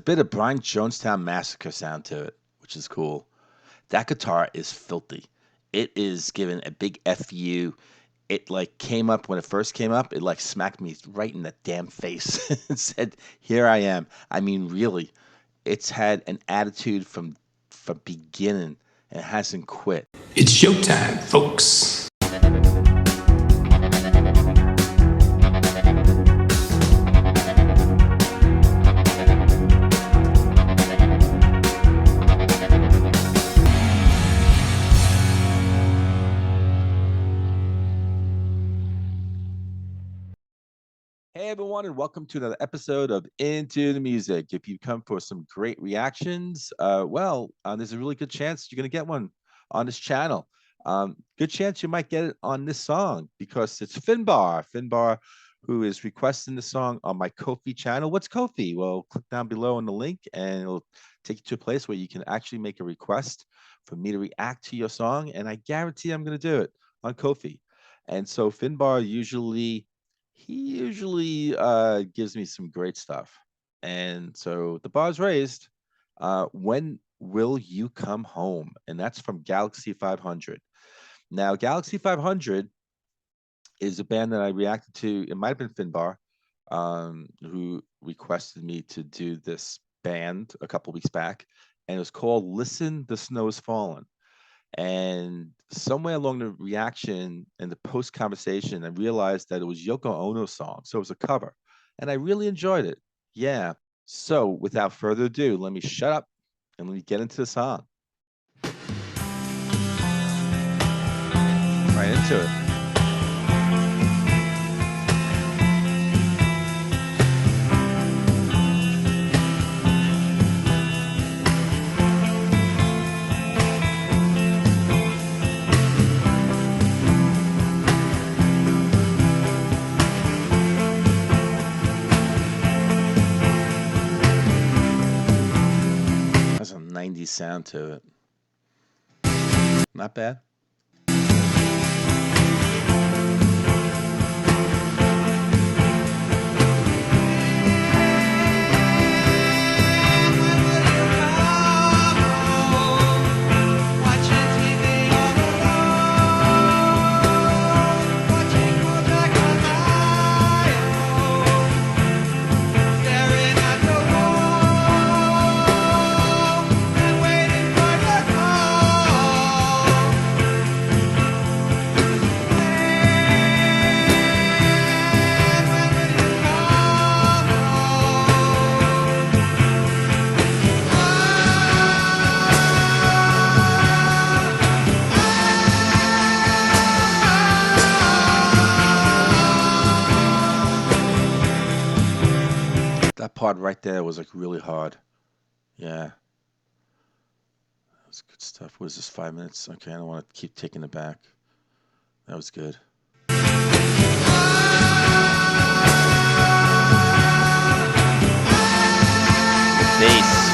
bit of Brian Jonestown Massacre sound to it, which is cool. That guitar is filthy. It is given a big FU. It like came up when it first came up, it like smacked me right in the damn face and said, "Here I am." I mean, really, it's had an attitude from beginning and it hasn't quit. It's showtime, folks. Hey everyone, and welcome to another episode of Into the Music. If you come for some great reactions, there's a really good chance you're going to get one on this channel. Good chance you might get it on this song because it's Finbar, who is requesting the song on my KoFi channel. What's KoFi? Well, click down below on the link, and it'll take you to a place where you can actually make a request for me to react to your song, and I guarantee I'm going to do it on KoFi. And so Finbar usually gives me some great stuff. And so the bar's raised. When will you come home? And that's from Galaxie 500. Now, Galaxie 500 is a band that I reacted to. It might have been Finbar, who requested me to do this band a couple weeks back. And it was called Listen, the Snow is Falling. And somewhere along the reaction and the post conversation, I realized that it was Yoko Ono's song. So it was a cover. And I really enjoyed it. Yeah. So without further ado, let me shut up and let me get into the song. Right into it. Has a 90s sound to it. Not bad. That part right there was like really hard. Yeah. That was good stuff. What is this, 5 minutes? Okay, I don't want to keep taking it back. That was good. The bass.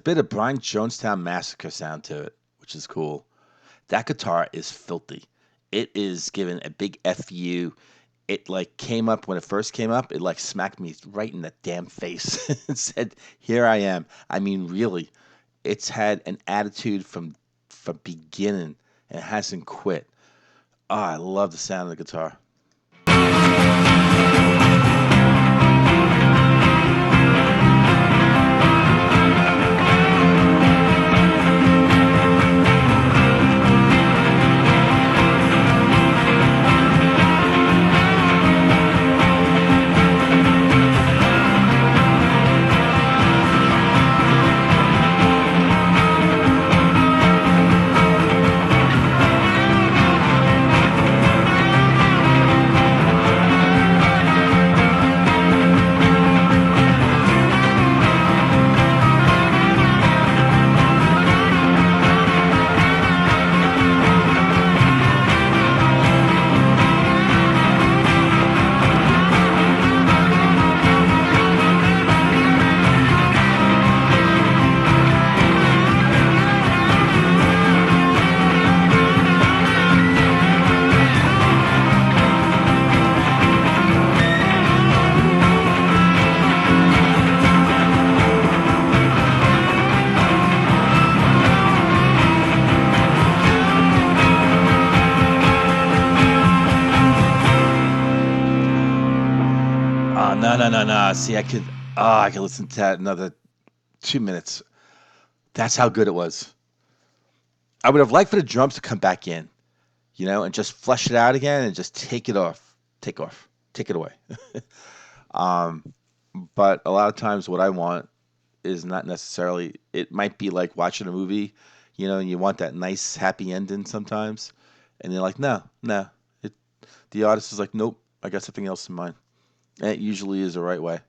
bit of Brian Jonestown Massacre sound to it, which is cool. That guitar is filthy. It is given a big FU. It like came up when it first came up, it like smacked me right in the damn face and said, "Here I am." I mean, really, it's had an attitude from beginning and it hasn't quit. Oh, I love the sound of the guitar. No, no, no, no. See, I could listen to that another 2 minutes. That's how good it was. I would have liked for the drums to come back in, and just flush it out again and just take it away. um, but a lot of times, what I want is not necessarily. It might be like watching a movie, and you want that nice happy ending sometimes, and you're like, no, no. It, the artist is like, nope, I got something else in mind, and it usually is the right way.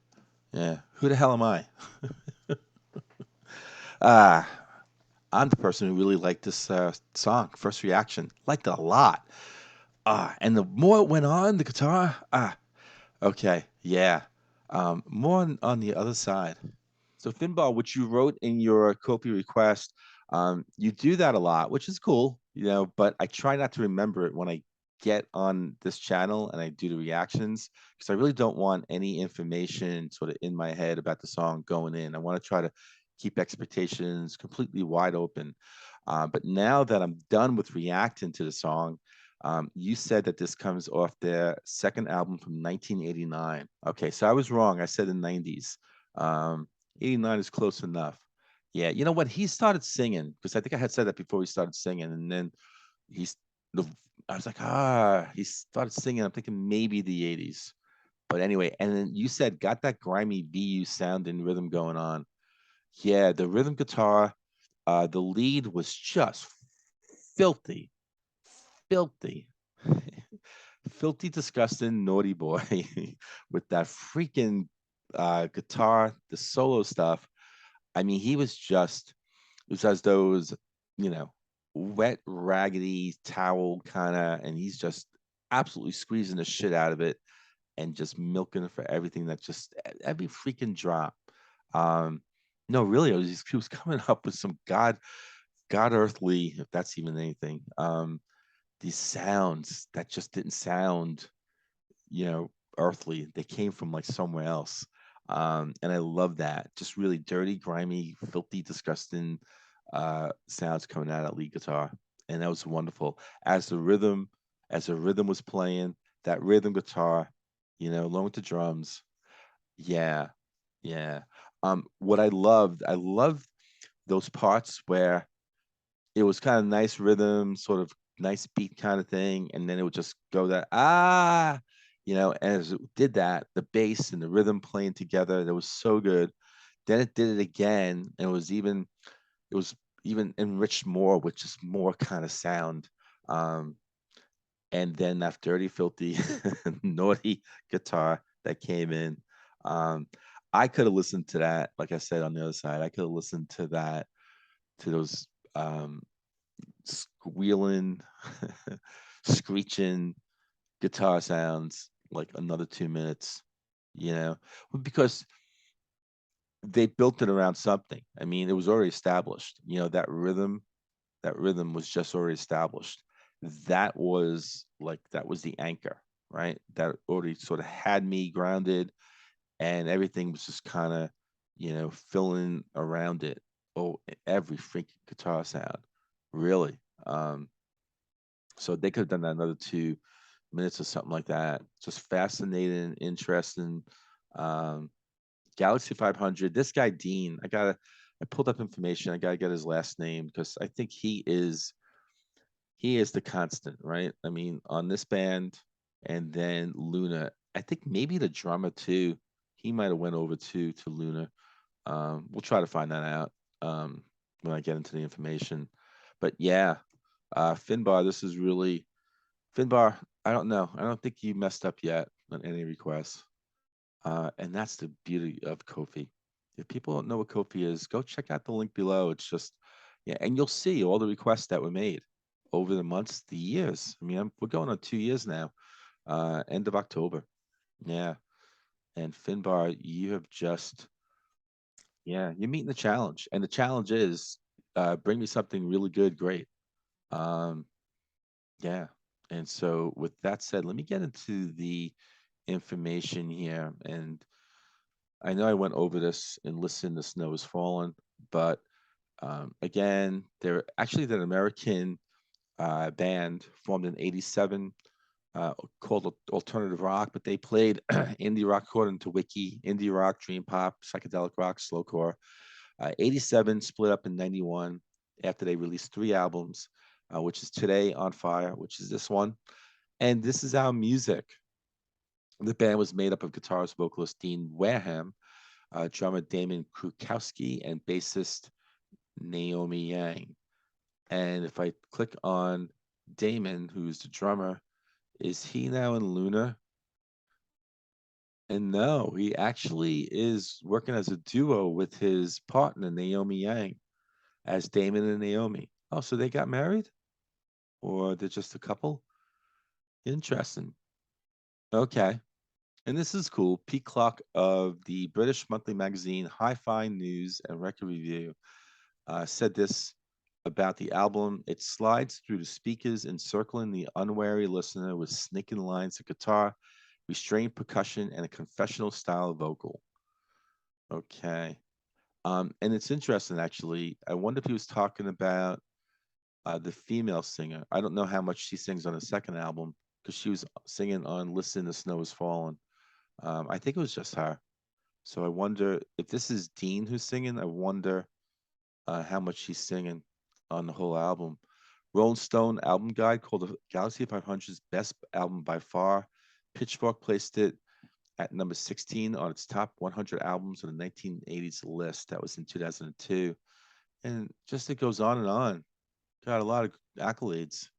Yeah. Who the hell am I? Ah, I'm the person who really liked this song. First reaction, liked it a lot. And the more it went on, the guitar. Okay, yeah. More on the other side. So Finball, which you wrote in your copy request, you do that a lot, which is cool, but I try not to remember it when I get on this channel and I do the reactions because I really don't want any information sort of in my head about the song going in. I want to try to keep expectations completely wide open. But now that I'm done with reacting to the song, you said that this comes off their second album from 1989. Okay, so I was wrong. I said the 90s. 89 is close enough. Yeah, you know what? He started singing because I think I had said that before he started singing, and then he's the. I was like, he started singing. I'm thinking maybe the 80s, but anyway. And then you said got that grimy VU sound and rhythm going on. Yeah, the rhythm guitar, the lead was just filthy, filthy, filthy, disgusting, naughty boy with that freaking guitar, the solo stuff. I mean, it was as those, you know, wet, raggedy towel kind of, and he's just absolutely squeezing the shit out of it and just milking it for everything that just every freaking drop. Um, no, really, he was coming up with some God earthly, if that's even anything. These sounds that just didn't sound, you know, earthly. They came from like somewhere else. And I love that. Just really dirty, grimy, filthy, disgusting sounds coming out of that lead guitar. And that was wonderful. As the rhythm was playing, that rhythm guitar, along with the drums. Yeah. Yeah. What I loved those parts where it was kind of nice rhythm, sort of nice beat kind of thing, and then it would just go that and as it did that, the bass and the rhythm playing together, that was so good. Then it did it again, and it was even enriched more with just more kind of sound. Um, and then that dirty, filthy, naughty guitar that came in. Um, I could have listened to that, like I said on the other side. I could have listened to that, to those squealing, screeching guitar sounds like another 2 minutes, because they built it around something. I mean, it was already established. You know, that rhythm was just already established. That was the anchor, right? That already sort of had me grounded, and everything was just kind of, filling around it. Oh, every freaking guitar sound, really. So they could have done that another 2 minutes or something like that. Just fascinating, interesting. Um, Galaxy 500. This guy Dean, I pulled up information. I gotta get his last name because I think he is the constant, right? I mean, on this band, and then Luna. I think maybe the drummer too. He might have went over to Luna. We'll try to find that out when I get into the information. But yeah, Finbar, this is really Finbar. I don't know. I don't think you messed up yet on any requests. And that's the beauty of KoFi. If people don't know what KoFi is, go check out the link below. It's just, yeah, and you'll see all the requests that were made over the months, the years. I mean, we're going on 2 years now, end of October. Yeah. And Finbar, you have just, yeah, you're meeting the challenge. And the challenge is bring me something really good, great. Um, yeah. And so, with that said, let me get into the information here. And I know I went over this and listened, the snow is falling, but again, they're an American band formed in '87 called alternative rock, but they played indie rock according to Wiki, indie rock, dream pop, psychedelic rock, slowcore. '87 split up in '91 after they released 3 albums, which is Today on Fire, which is this one, and This Is Our Music. The band was made up of guitarist vocalist Dean Wareham, drummer Damon Krukowski, and bassist Naomi Yang. And if I click on Damon, who's the drummer, is he now in Luna? And no, he actually is working as a duo with his partner, Naomi Yang, as Damon and Naomi. Oh, so they got married? Or they're just a couple? Interesting. Okay. And this is cool. Pete Clark of the British monthly magazine Hi-Fi News and Record Review said this about the album. It slides through the speakers, encircling the unwary listener with sneaking lines of guitar, restrained percussion, and a confessional style vocal. Okay. And it's interesting, actually. I wonder if he was talking about the female singer. I don't know how much she sings on the second album because she was singing on Listen, the Snow is Falling. I think it was just her. So I wonder if this is Dean who's singing. I wonder how much she's singing on the whole album. Rolling Stone album guide called the Galaxie 500's best album by far. Pitchfork placed it at number 16 on its top 100 albums on the 1980s list. That was in 2002. And just it goes on and on. Got a lot of accolades.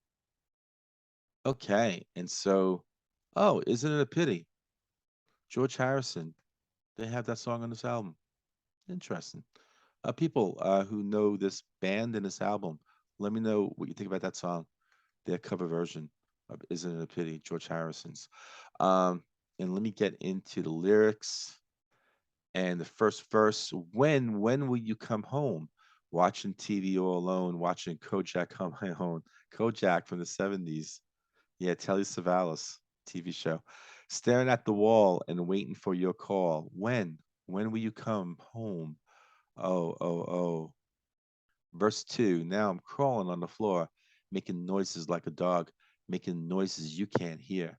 Okay. And so, oh, isn't it a pity? George Harrison, they have that song on this album. Interesting. People who know this band and this album, let me know what you think about that song, their cover version of "Isn't It a Pity," George Harrison's. Um, and let me get into the lyrics and the first verse. When will you come home? Watching TV all alone, watching Kojak on my own. Kojak from the '70s. Yeah, Telly Savalas TV show. Staring at the wall and waiting for your call. When will you come home? Oh, oh, oh. Verse 2. Now I'm crawling on the floor, making noises like a dog, making noises you can't hear.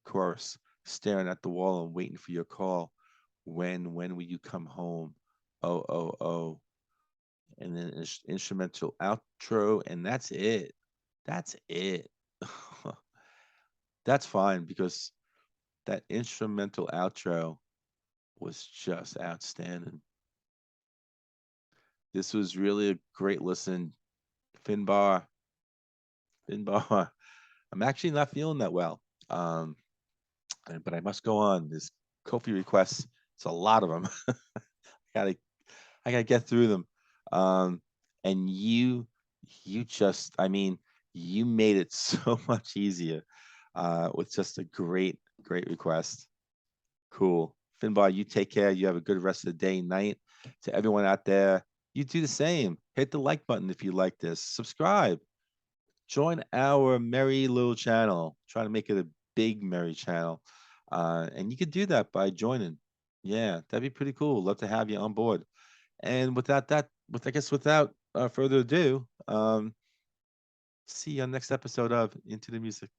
Chorus. Staring at the wall and waiting for your call. When will you come home? Oh, oh, oh. And then instrumental outro, and that's it. That's it. That's fine because that instrumental outro was just outstanding. This was really a great listen. Finbar, Finbar. I'm actually not feeling that well, um, but I must go on. There's Kofi requests. It's a lot of them. I gotta, I gotta get through them. Um, and you just, I mean, you made it so much easier with just a great request. Cool. Finbar, you take care. You have a good rest of the day, night. To everyone out there, you do the same. Hit the like button if you like this. Subscribe. Join our merry little channel. Try to make it a big merry channel. And you can do that by joining. Yeah, that'd be pretty cool. Love to have you on board. And without that, I guess without further ado, see you on next episode of Into the Music.